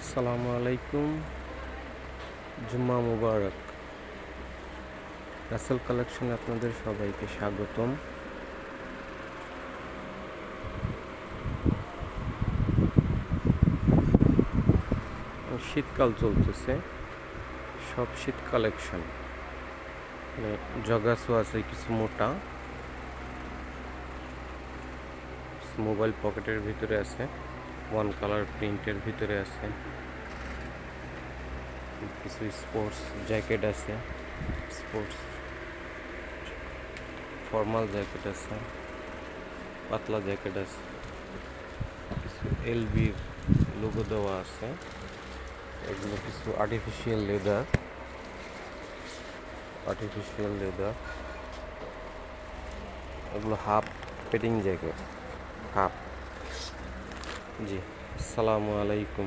আসসালামু আলাইকুম। জুম্মা মুবারক। রাসেল কালেকশনে আপনাদের সবাইকে স্বাগতম। শীতকাল চলতেছে, সব শীত কালেকশন, জগাসও আছে কিছু মোটা, মোবাইল পকেটের ভিতরে আছে, ওয়ান কালার প্রিন্টের ভিতরে আছে, কিছু স্পোর্টস জ্যাকেট আছে, স্পোর্টস ফর্মাল জ্যাকেট আছে, পাতলা জ্যাকেট আছে, কিছু এলবির লোগো দেওয়া আছে, এগুলো কিছু আর্টিফিশিয়াল লেদার, এগুলো হাফ পেডিং জ্যাকেট, হাফ। জি, আসসালামু আলাইকুম।